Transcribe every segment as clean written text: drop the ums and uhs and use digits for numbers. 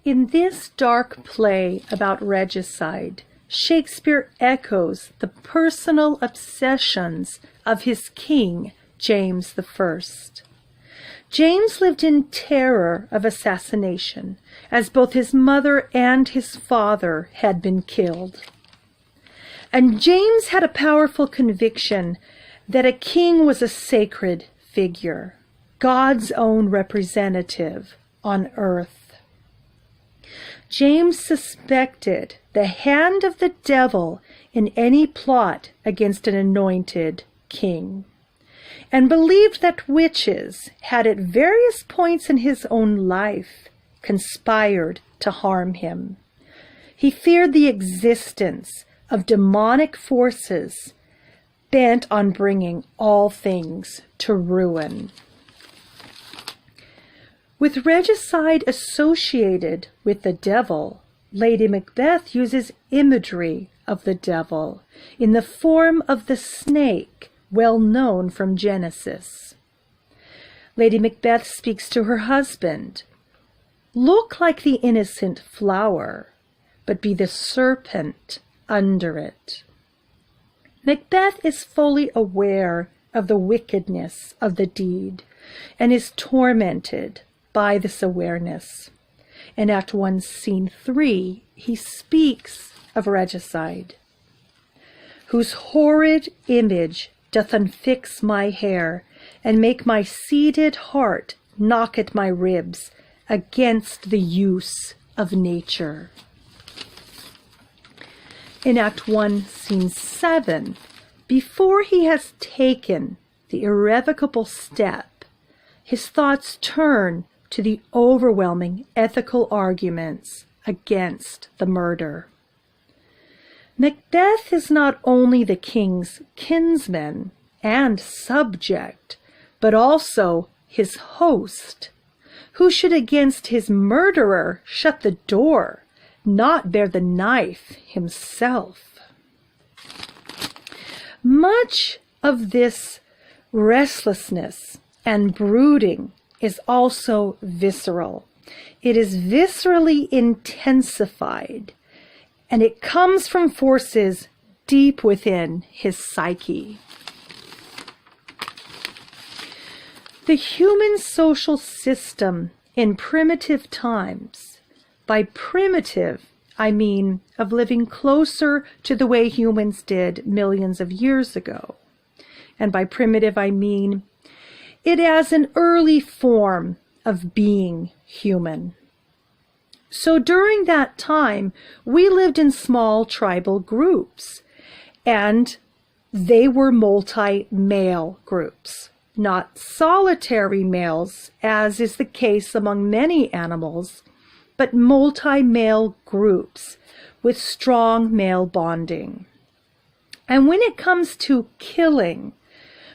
In this dark play about regicide, Shakespeare echoes the personal obsessions of his king, James I. James lived in terror of assassination, as both his mother and his father had been killed. And James had a powerful conviction that a king was a sacred figure, God's own representative on earth. James suspected the hand of the devil in any plot against an anointed king, and believed that witches had at various points in his own life conspired to harm him. He feared the existence of demonic forces bent on bringing all things to ruin. With regicide associated with the devil, Lady Macbeth uses imagery of the devil in the form of the snake, well known from Genesis. Lady Macbeth speaks to her husband, "Look like the innocent flower, but be the serpent under it." Macbeth is fully aware of the wickedness of the deed and is tormented by this awareness. In Act 1, Scene 3, he speaks of regicide. "Whose horrid image doth unfix my hair, and make my seated heart knock at my ribs against the use of nature." In Act 1, Scene 7, before he has taken the irrevocable step, his thoughts turn to the overwhelming ethical arguments against the murder. Macbeth is not only the king's kinsman and subject, but also his host, who should against his murderer shut the door, not bear the knife himself. Much of this restlessness and brooding is also visceral. It is viscerally intensified, and it comes from forces deep within his psyche. The human social system in primitive times, by primitive, I mean of living closer to the way humans did millions of years ago, and by primitive I mean it as an early form of being human. So during that time, we lived in small tribal groups, and they were multi-male groups, not solitary males, as is the case among many animals, but multi-male groups with strong male bonding. And when it comes to killing,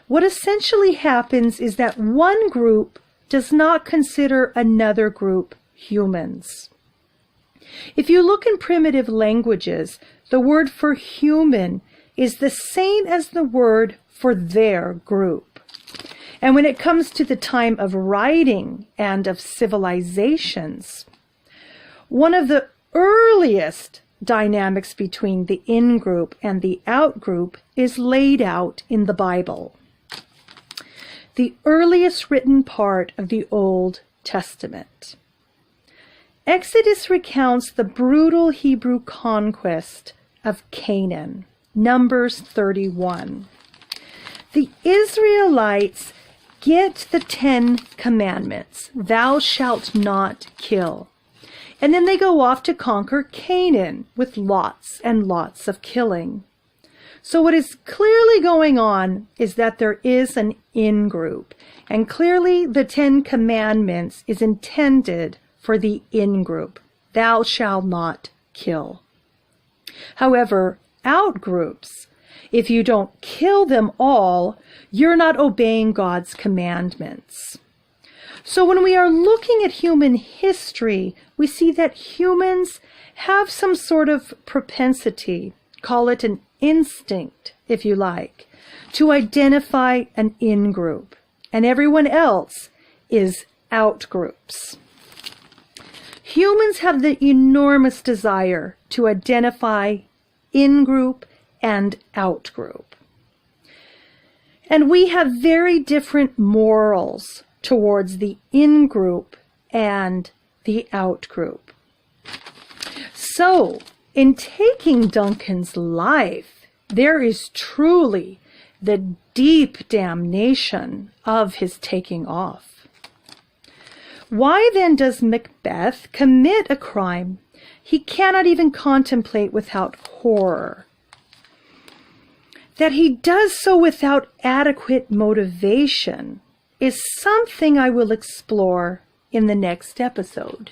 what essentially happens is that one group does not consider another group humans. If you look in primitive languages, the word for human is the same as the word for their group. And when it comes to the time of writing and of civilizations, one of the earliest dynamics between the in-group and the out-group is laid out in the Bible, the earliest written part of the Old Testament. Exodus recounts the brutal Hebrew conquest of Canaan, Numbers 31. The Israelites get the 10 Commandments, thou shalt not kill. And then they go off to conquer Canaan with lots and lots of killing. So what is clearly going on is that there is an in-group, and clearly the 10 Commandments is intended for the in-group, thou shalt not kill. However, out-groups, if you don't kill them all, you're not obeying God's commandments. So when we are looking at human history, we see that humans have some sort of propensity, call it an instinct, if you like, to identify an in-group, and everyone else is out-groups. Humans have the enormous desire to identify in-group and out-group. And we have very different morals towards the in-group and the out-group. So, in taking Duncan's life, there is truly the deep damnation of his taking off. Why then does Macbeth commit a crime he cannot even contemplate without horror? That he does so without adequate motivation is something I will explore in the next episode.